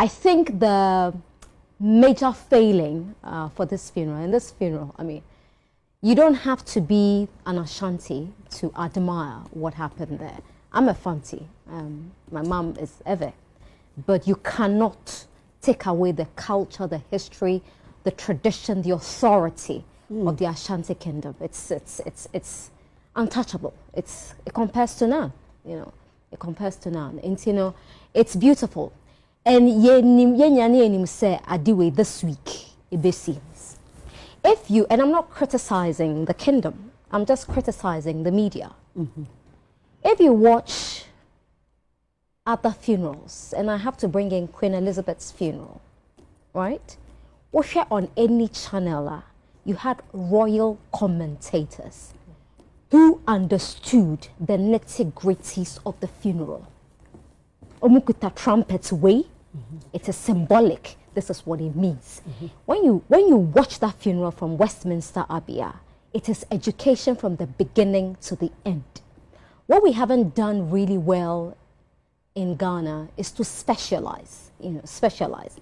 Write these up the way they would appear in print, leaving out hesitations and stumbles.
I think the major failing for this funeral, and this funeral, I mean, you don't have to be an Ashanti to admire what happened there. I'm a Fanti. My mom is Ewe. But you cannot take away the culture, the history, the tradition, the authority of the Ashanti kingdom. It's untouchable. It compares to none. You know, it compares to none. And you know, it's beautiful. And ye say adiwe this week ibesi. If you, and I'm not criticizing the kingdom, I'm just criticizing the media. If you watch other funerals, and I have to bring in Queen Elizabeth's funeral, right? Or share on any channel, you had royal commentators who understood the nitty-gritties of the funeral. Omukuta trumpets way, it is symbolic. This is what it means. When you watch that funeral from Westminster Abbey, it is education from the beginning to the end. What we haven't done really well in Ghana is to specialize, specialize.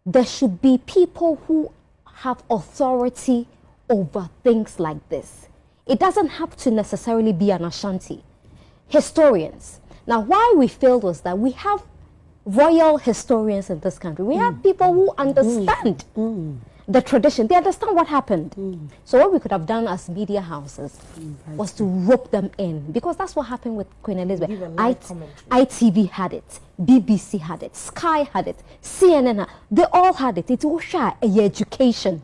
There should be people who have authority over things like this. It doesn't have to necessarily be an Ashanti. Historians. Now, why we failed was that we have royal historians in this country. We have people who understand the tradition. They understand what happened. So what we could have done as media houses was to rope them in, because that's what happened with Queen Elizabeth. ITV had it, BBC had it, Sky had it, CNN, they all had it. It was education.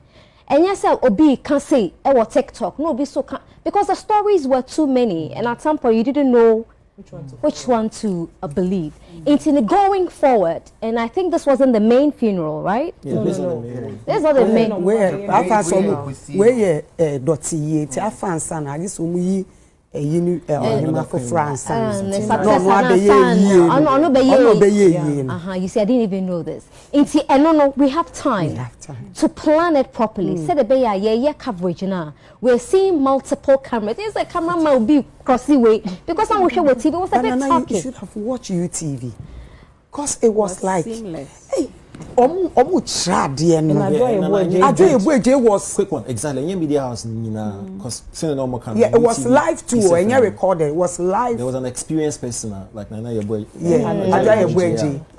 And yes, Obi can say, or TikTok, no, be so because the stories were too many, and at some point you didn't know which one to believe. It's in going forward, and I think this wasn't the main funeral, right? Yeah, no. This is not the main. Where I found some where Dotty, I found some. I just you for France. You see, I didn't even know this. No, we have time to plan it properly. Say the bay coverage now. We're seeing multiple cameras. It's a camera will be crossing way because I'm watching what TV was a bit talking. You should have watched UTV, cause it was like seamless. Hey. Trad was quick one exactly. Media house, because yeah, it was live too, and you recorded. It was live. There was an experienced person like Nana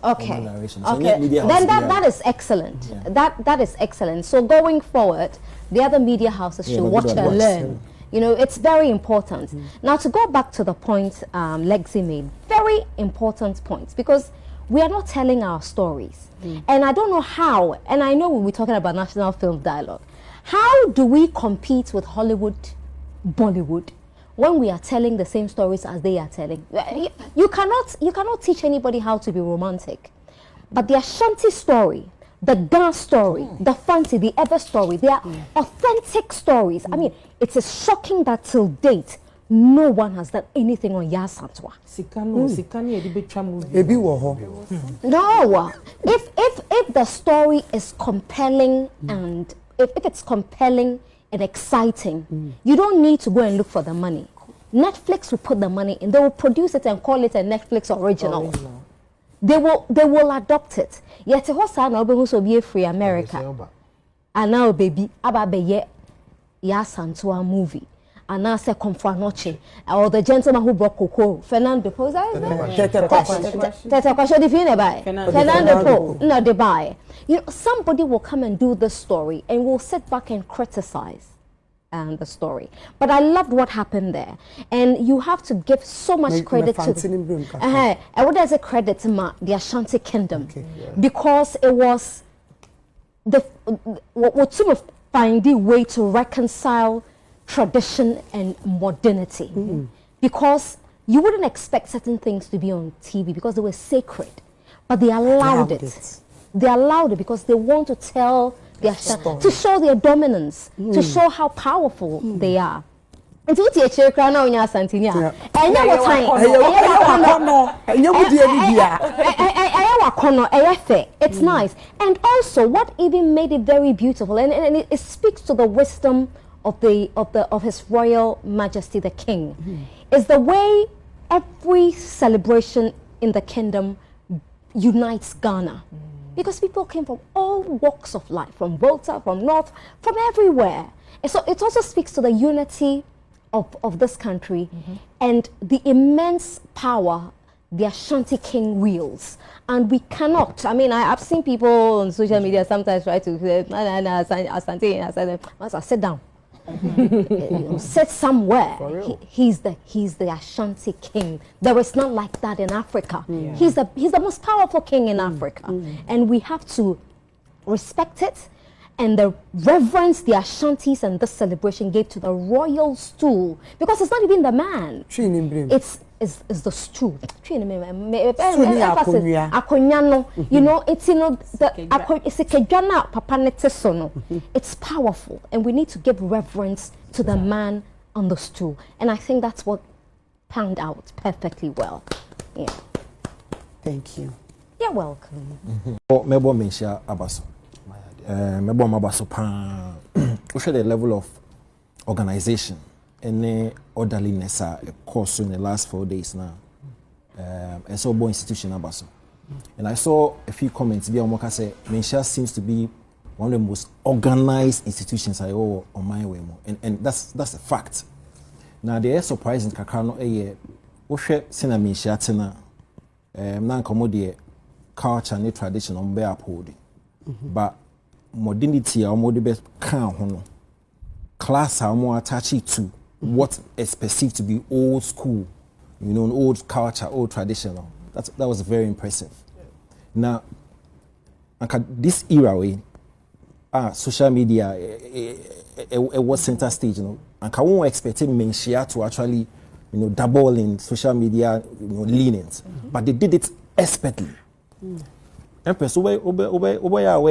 Okay. Then that is excellent. Yeah. That is excellent. So going forward, the other media houses should watch and learn. You know, it's very important. Now to go back to the point Lexi made, very important points, because we are not telling our stories. And I don't know how, and I know we're talking about national film dialogue. How do we compete with Hollywood, Bollywood, when we are telling the same stories as they are telling? You cannot teach anybody how to be romantic. But the Ashanti story, the dance story, the fancy, the ever story, they are authentic stories. I mean, it is shocking that till date, no one has done anything on Yasantwa. No, if the story is compelling and if it's compelling and exciting, you don't need to go and look for the money. Netflix will put the money in. They will produce it and call it a Netflix original. They will adopt it. Yet a horse will be a free America. And now baby, ababe Yasantwa movie. And now say Confranoche, or the gentleman who brought cocoa, Fernando Po. Fernando Po, no, they buy. You know, somebody will come and do the story, and we'll sit back and criticize the story. But I loved what happened there, and you have to give so much credit to. And what does it credit to the Ashanti Kingdom, because it was what sort of find the way to reconcile tradition and modernity, because you wouldn't expect certain things to be on TV because they were sacred, but they allowed it. They allowed it because they want to tell their story, to show their dominance, to show how powerful they are. And to teach you crown on your Asantehene. And you what time? It's nice. And also, what even made it very beautiful, and it speaks to the wisdom of His Royal Majesty the King, is the way every celebration in the kingdom unites Ghana. because people came from all walks of life, from Volta, from North, from everywhere. And so it also speaks to the unity of this country and the immense power the Ashanti king wields. And we cannot, I mean, I've seen people on social media sometimes try to say, Asante, sit down. Sit somewhere. He's the Ashanti king. There is not like that in Africa. He's the most powerful king in Africa, and we have to respect it and the reverence the Ashantis and this celebration gave to the royal stool, because it's not even the man. It's the stool. You know, it's it's powerful, and we need to give reverence to the man on the stool. And I think that's what panned out perfectly well. Yeah. Thank you. You're welcome. Mebo Mensah Abaso. Mebo Mabaso pa. What's the level of organization? Any orderliness course in the last 4 days now. And so bo institution Abaso. And I saw a few comments. Say Mensah seems to be one of the most organized institutions I owe on my way. And that's a fact. Now they are surprising kakano Oshe Sena Mensah Tena nan komodie culture and tradition on be upholding. But modernity or modern can hono. Class are more attached to what is perceived to be old school, you know, old culture, old traditional. That was very impressive. Now, this era social media it was center stage, you know, and can we expect Mensah to actually, you know, double in social media, you know, leanings, but they did it expertly. Empress, we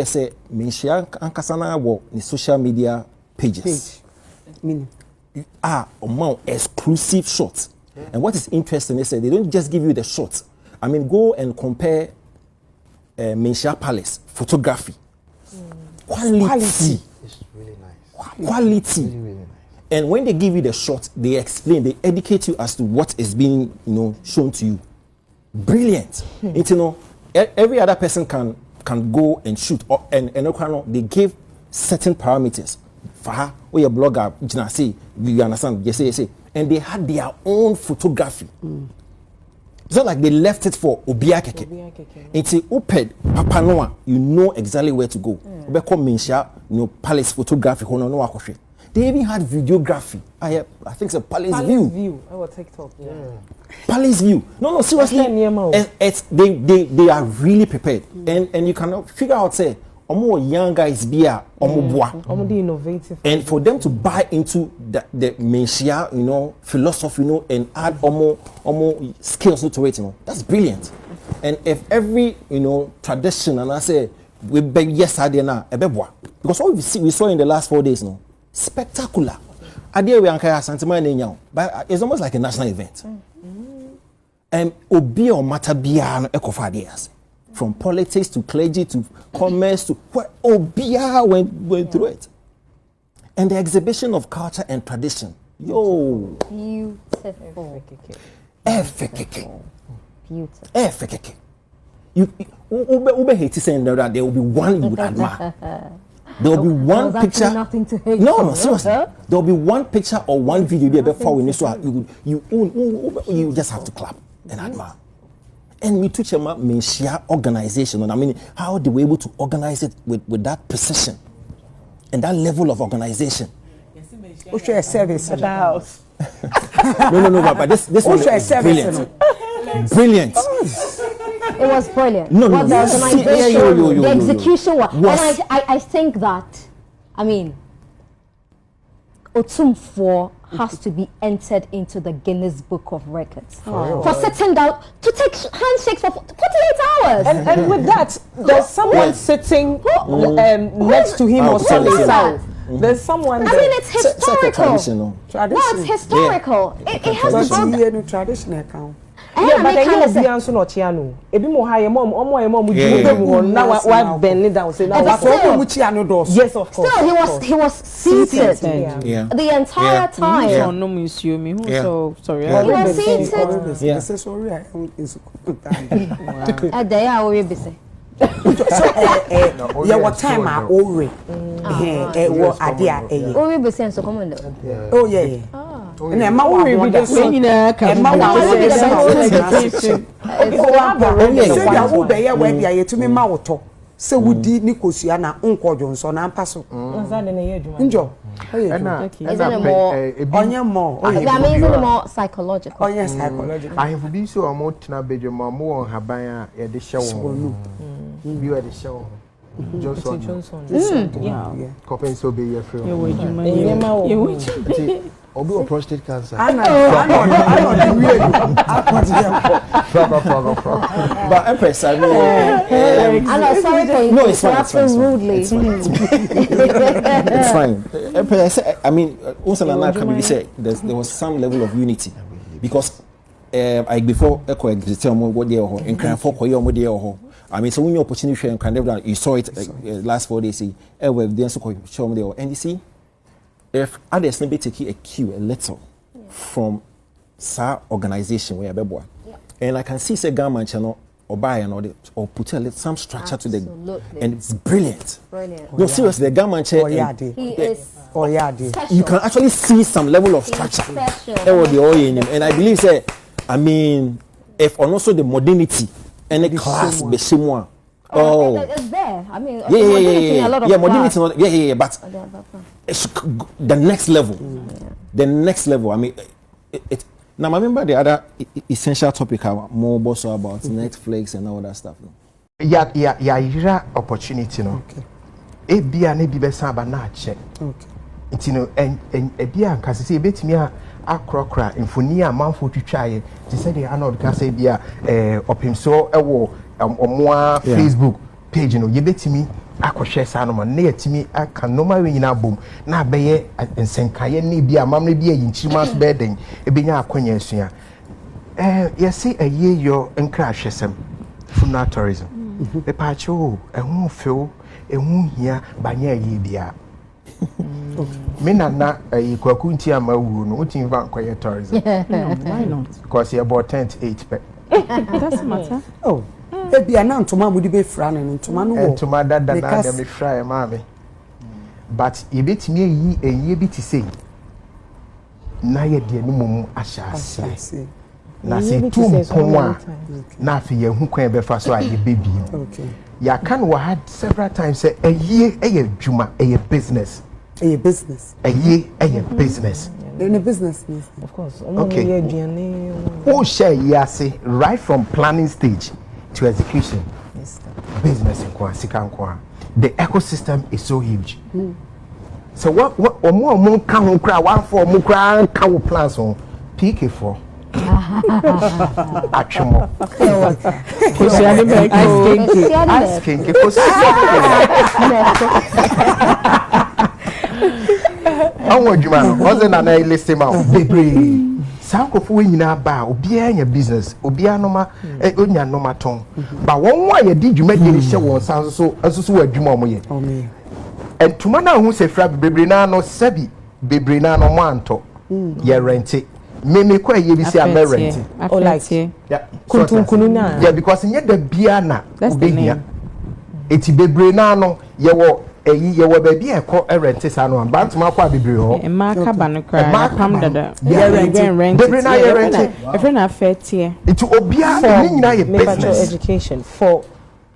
say Mensah ankasana wo the social media pages. Among exclusive shots. And what is interesting is that they don't just give you the shots. I mean, go and compare Mensah Palace photography. Quality. It's really nice. Quality. Really nice. And when they give you the shot, they explain, they educate you as to what is being, you know, shown to you. Brilliant. You know, every other person can go and shoot, and they give certain parameters. For her, or your blogger, you understand? You say, and they had their own photography. It's not like they left it for Obiakeke. It's a open Papa Noah. You know exactly where to go. Mensah, you know, palace photography. They even had videography. I think it's a palace view. Our TikTok. Yeah. Palace view. No, seriously. They are really prepared, and you cannot figure out say. More young guys be innovative, and for them to buy into the Mensah, you know, philosophy, you know, and add more skills to it, you know, that's brilliant. And if every, you know, tradition, and I say we beg yes I did now because what we saw in the last 4 days, you know, spectacular. Idea we anka Asantehemaa now, but it's almost like a national event. And obi or matter bia no ekofa ideas. From politics to clergy to commerce to where Obia went through it. And the exhibition of culture and tradition. Yo. Beautiful. Beautiful. Beautiful. Hate saying that there will be one you would admire. There will be one picture. Nothing to hate. No, seriously. There will be one picture or one video before we so you just have to clap and admire. And we teach them about Mensah organization, and I mean how they were able to organize it with that precision and that level of organization. What's your service at the house? No, but this one is brilliant. Brilliant. It was brilliant. No, the organization, the execution was. And I think that, I mean, Otumfuo has to be entered into the Guinness Book of Records for sitting down to take handshakes for 48 hours. And with that, there's someone sitting next to him or something. There's someone. I mean, it's historical. It's historical. It has to be a traditional account. Yeah, but I know be answer not Chiano. Ebi mo high mom, now I bend it down. Say now yes, of course. Still, he was seated the entire time. So sorry. He was seated. Sorry. They are already busy. So yeah, what time are ore? What idea? Oh, we sense so common. Oh yeah. And Emma will be the same. Emma will be the same. Oh, obey where they are to me mauto. So we did Nicosiana, Uncle Johnson, and Paso. Enjoy. More psychological. Oh, yes, psychological. I have been so more to not be your more Habaya at the show. You at the show. Johnson. Yeah. Coping so be your friend. Although prostate cancer. I know. But Empress, I mean, I'm sorry for you. No, it's fine. Rudely. It's fine. Empress, I mean, also Nana Kwame said there was some level of unity because before Echo exit what they are in Cran for Koyo there. I mean, so when you opportunity and can never you saw it last 4 days. Then so show me there and you see. If others maybe take a cue a little from SAR organization where Beboa, and I can see say government channel or buy and or put some structure to the, and it's brilliant. No, seriously, the government chair. You can actually see some level of structure. And I believe say, I mean, if and also the modernity and the class be similar. Oh, it's there. I mean, modernity, but it's the next level. The next level. I mean, it. Now, I remember the other essential topic more also about Netflix and all that stuff. Yeah, opportunity, no. Okay. Be an ebibesa ba na che. Okay. It's and bia can say bet me akrokra infoni amanfo twitwaye. They say they are not can say bia opim so ewo omoa Facebook page no ye betimi akohwe sa no na yetimi aka normal we nyina bom na beye ensenkaye ne bia mamre bia yinchima so beden ebenya akonya asua ye say aye yo nkra hwesem funeral tourism e pa cho ehun feel ehun hia banya aye bia me Nana Kwaku nti amawu no utin van kwaye tourism why not because you bought tent 8 pe that's matter oh ebi ana ntoma mudi be fra no ntoma no wo ntoma dada na dem fra e ma me but e betimi eyi bi ti say na ye de ni mum ahyase na se tum ponwa na afi ye hu kwan be fa so aye baby okay ya kan we had several times say eyi eye dwuma eye business business in a business of course okay who share yase right from planning stage to execution. Yes, business in Kwasikankwa. The ecosystem is so huge. So what more can one for more can plans on PK4. Atwima. Wasn't an a list out. Sankofo we nyina ba obia nya business obia noma onya noma ton ba won wa ye di dwuma de hye won san so wadwuma mo ye entuma na hu se fra bebre na no sabi bebre na no mo anto ye rent me kwa ye bi se am rent o like yeah kunkunu na yeah because nye da bia na obehia eti bebre na no ye wo ye wo ba bia ko rent sa no ba ntuma kwa bebre ho e ma ka ba no kra ma kam dada rent bebre na ye rent e friend affair tie eti obia ni nyina ye business education for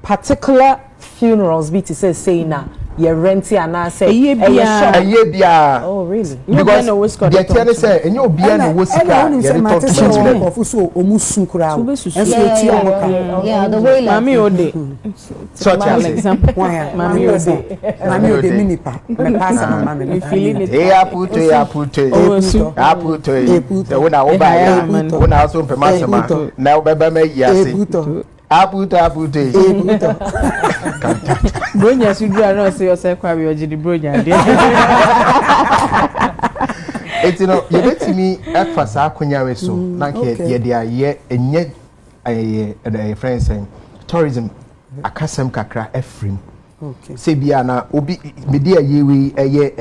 particular funerals be to say na ye rent and I say a year bia oh really because the tell say enye obia na wo sika ye to of so omusu kura yeah the way mami ode such an example mami ode minipa me pass na mami me feeling it e aputo the one na oba ya one na so pe masema na obeba me yase aputo bronya sudura no say yourself kwa we oji di bronya de etino ye betimi afasa akonya we so na ke ye de aye enye friends and tourism akasem kakra efrim okay say bia na obi media yewe eye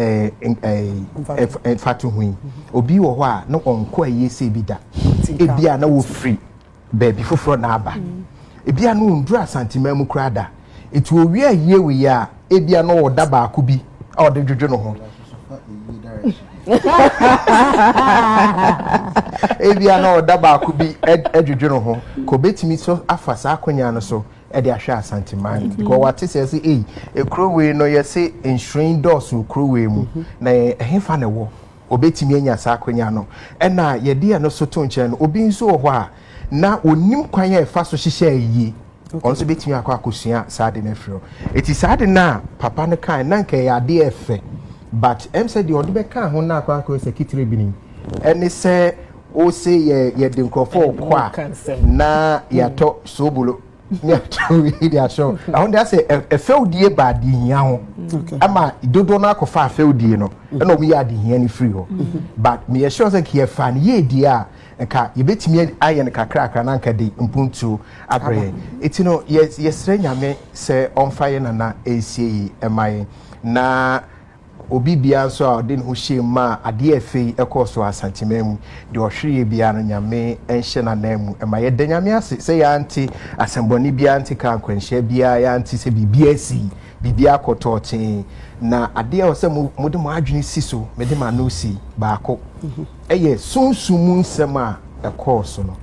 fatu hu obi wo ho a na onko aye say bi da e bia na wo free baby foforo na aba e bia no ndura Asantehema mu krada it will be a year we are ebia no oda ba akubi or the jojo no ho ebia no oda ba akubi ejojo no ho ko betimi so afasa akonya no so e de ahwe Asantehemaa because what say say ekrowe no ye say ensuring doors ekrowe mu na ehfa na wo obetimi anya sa akonya no e na ye de no so to nche no obi nso ho a na onim kwan ye fa so hihye yi onso betimi akwa akosua saade na firo eti saade na papa ne kan na nke ya de efe but em said the odbe kan ho na akwa akosua kitire bini eni se o se ye de nkrofo kwa na ya to sobolo ya to wi ya show ahon dey say efeudie ba di hia ho ama dodo na akofa afeudie no na omi ya di hia ni free ho but me sure say ke fa ne ye di a nka yebetimi aye ne kakra na nka de mpuntu abre etino yesre nyame se onfa ye na esie emaye na obi bia so a de ho shema ade afei ekoso Asantehemaa mu de ohwere bia no nyame enhye na namu emaye de nyame ase se ya anti asemboni bia anti kan kwanhye bia ya anti se bibia si bibia kotoche na ade a ose mo de mo adwene si so me de ma no si baako eye sunsumu nsem a ekoso no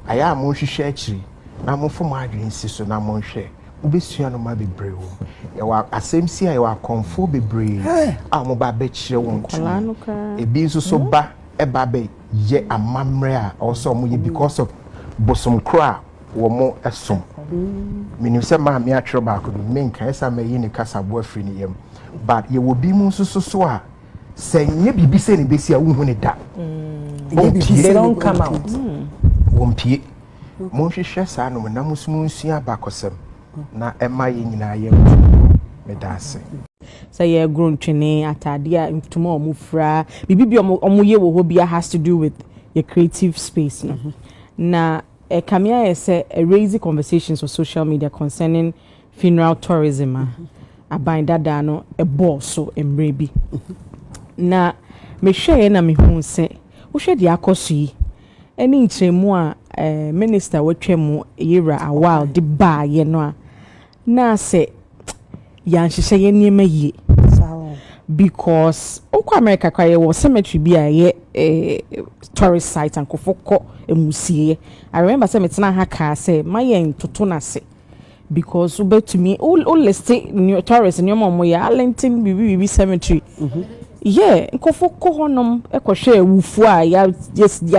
aya mo hwehwe akiri na mo fo mo adwene si so na mo hwehwe ubesua no ma bebre wo ya wa asemsi ya wa konfo bebre a mo ba be kire won tu ebi nso so ba e ba be ye amamre a also mo ye because of bosom kra wo mo esom minim se ma me atwere ba ko me nka esa ma yi ne kasa bo afri ne yam but ye wo bi mu nso so a senye bibi se ne besi a wo hu ne da they don't come out won pie mo hwehwe sa no na musumu nsua ba kosem na ema ye nyina ye medase say ye grown twene atade a ntuma omufra bibi omuye wo ho bia has to do with your creative space no na kamia say raise conversations on social media concerning funeral tourism aban dada no e boss so emre bi na me hwe na me hu se wo hwe de akoso yi eni nkyeremu a minister watwemu yera a while de ba ye no a na se yan hyehyɛ ye niema yi because okwa America kwa ye wo cemetery bi a ye tourist site and kofoko emusie I remember say metena ha ka say mayen toto na se because ubetumi all list new tourists new mo ya Arlington bibi cemetery yeah nkofoko honom ekohwe ewufu a ya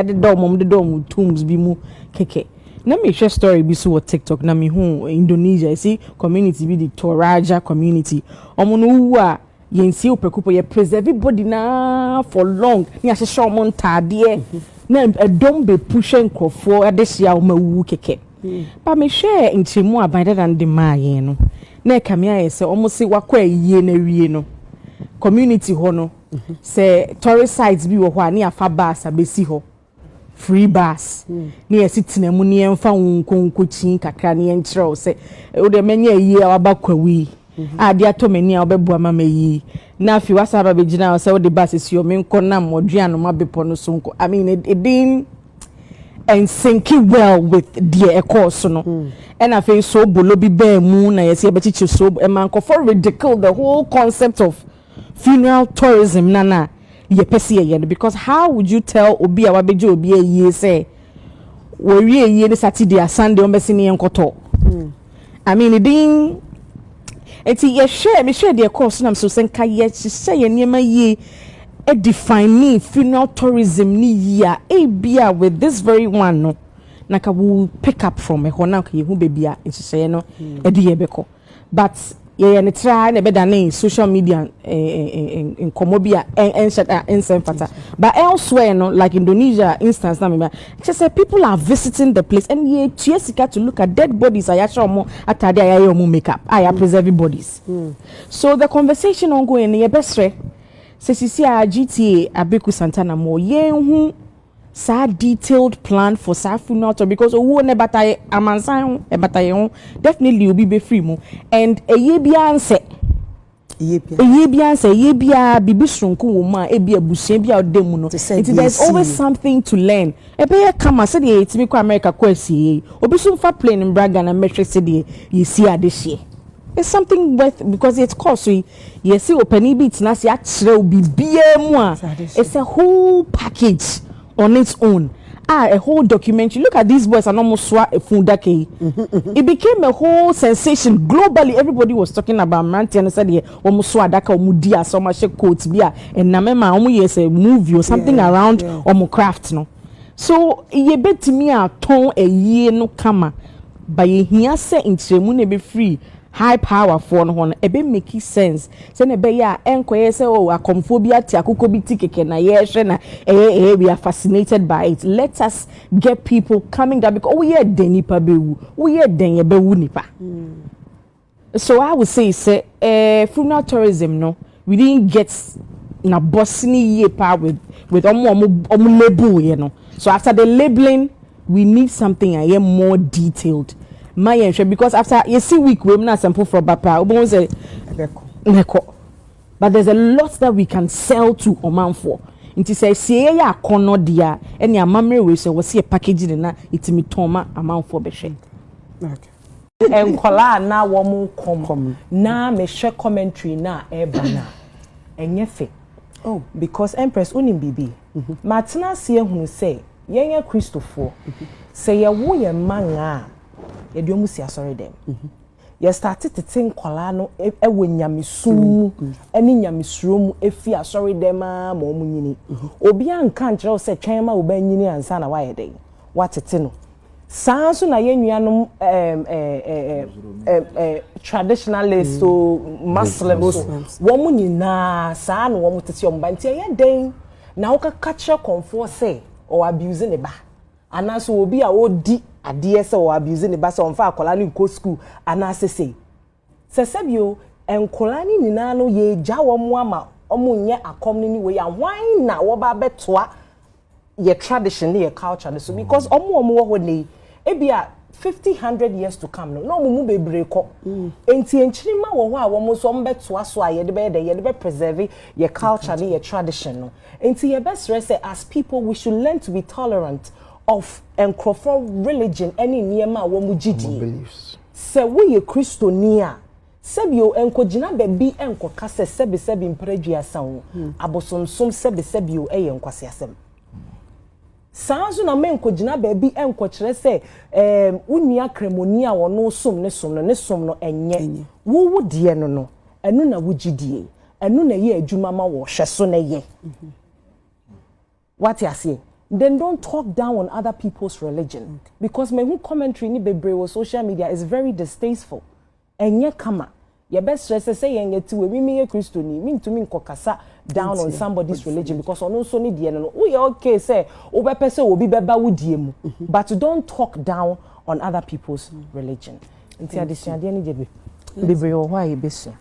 de dom de dom tombs bi mu keke na me share story bi so TikTok na me hu Indonesia see community bi the Toraja community omo no wu a yensi opekupo ye preserve everybody na for long ni ahye omo ntade na edom be push nkofo adehia o mawu keke ba me share nchemu abanda than the maye no na kamia ye se omo se wakwa yie na wie no community ho no say tourist sites bi wo ho ani afa bus abesi ho free bus ni esitina mu ni emfa wonkonkochin kakra ni enkyerɛ say o de menya yie abakwawi ade atomani a obebua mama yi na afi wasaba begina say o de bus esi o menko na moduano mabepo no so nko I mean it didn't and syncing well with the course no and I feel so bolo bi be mu na yesi abechichi so e man ko for ridicule the whole concept of funeral tourism nana ye pese ye because how would you tell obi a wabeje obi ye say we ye ni Saturday Sunday on besi ni enkoto I mean it ding eti ye share me share the course na so senka ye share ye niema ye e define funeral tourism ni year e bia with this very one no naka will pick up from e hona ka ye hu bebia e share no e de ye beko but ye ne try na be dane social media in komobia en fata but elsewhere no like Indonesia instance na me just say people are visiting the place and ye tiesika to look at dead bodies ayasha omo atade ayaye omo makeup aya preserve bodies so the conversation ongoing ye besre se sisi a GTA abeku Santana mo ye hu sa detailed plan for sa funeral because owo ne bataye amansan e bataye ho definitely obi be free mo and ye bia nse ye bia nse ye bia bibi sronko wo ma e bia busia bia odemu no there's always something to learn e be kama se de etimi ko America ko asie obi so fa plane in Braga na metro se de ye si ade hye it's something worth because it's cost so you see open bit na say achire be BM. It's a whole package on its own. A whole documentary. Look at these boys and almost a fundake. It became a whole sensation globally. Everybody was talking about Manti and said, "Yeah, almost daka mudia so much quotes bia and Namema almost a movie or something around craft no." So ye bet me a ton a year no kama, but ye here say in Tremune be free. High power for no e be make sense say na be ya enkoye say oh akomphobia ti akoko bi ti keke na ye hwe na we are fascinated by it. Let us get people coming down because we hear den nipa bewu we hear den ye bewu nipa. So I would say funeral tourism no we didn't get na bossini ye pa with omo label you know. So after the labeling we need something a more detailed. My entry because after you see week we na sample for bapa we say but there's a lot that we can sell to Omanfour. Nti say see ya kono dia any amamre we say we see a package na itimi toma Omanfour be hwe. Okay. Enkola na wo mu kom na me hwe commentary na e bana enye fe. Oh because Empress unim bibi. Matena se ehunu say yenye Christopher say ye wo ye manga ye diomu si asori dem. Ye started to think kwala no ewo nyamisu eni nyamisuro mu efi asori dem ma omu nyini. Obi anka nkyerɛ se twɛn ma oba nyini ansa na wa ye den. Watete no. Sanso na ye nuanom traditionalists so Muslims wo mu nyina saa no wo mu tete omba nti ye den na wo ka kyerɛ konfo se o abuse ne ba. Anaso obi a odi ade se o abuse ne ba se on fa akola ni go school anase se sebio enkola ni nyina no ye gya wo mu ama omo nye akom ni we ya hwan na wo ba betoa ye tradition ye culture so because omo wo ho ne ebia 50-100 years to come no mu bebre ko enti enchirima wo ho a wo mo so mbetoa so a ye de be preserve ye culture ni ye tradition no enti ye best say as people we should learn to be tolerant of enkrofo religion any niema wo mu gidi se wo ye kristoni a sebio enkogina baby enkoka se sebi mpradua wo abosomsom sebio eye nkwase asem sanzo na menkogina baby enkokire se unia kremoni a wono som no enye wo de no enu na wo gidie enu na ye adwuma ma wo hweso na ye what you say. Then don't talk down on other people's religion. Because my whole commentary ni bebre on social media is very distasteful. Enye kama. Your best stress say enye tiwe we me Christo ni mean to me kokasa down on somebody's religion because on also need the no. We okay say obepe say obi beba wudie mu. But don't talk down on other people's religion. Nti adesua de ni jebe. Bebre o why besu.